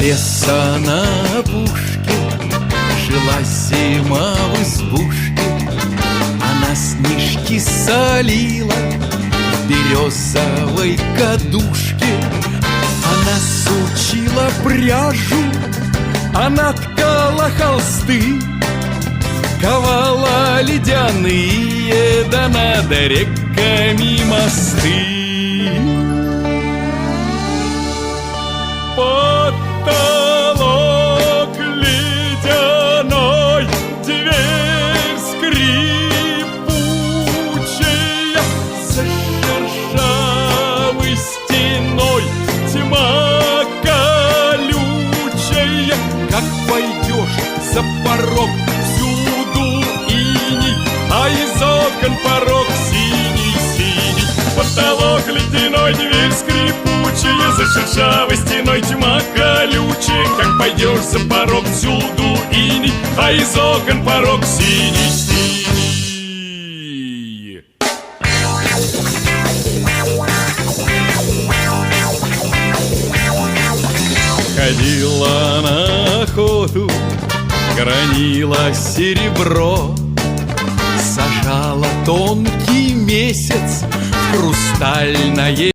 леса на опушке жила зима в избушке. Она снежки солила в березовой кадушке. Она сучила пряжу, она ткала холсты, ковала ледяные, да над реками мосты. Потолок ледяной, дверь скрипучая, за шершавой стеной тьма колючая. Как пойдешь за порог, всюду иней, а из окон порог синий-синий. Потолок ледяной, дверь скрипучая, за шершавой стеной тьма колючая. Как пойдешь за порог, всюду иней, а из окон порог синий-синий. Ходила на охоту, гранила серебро, сажала тонкий месяц в хрустальное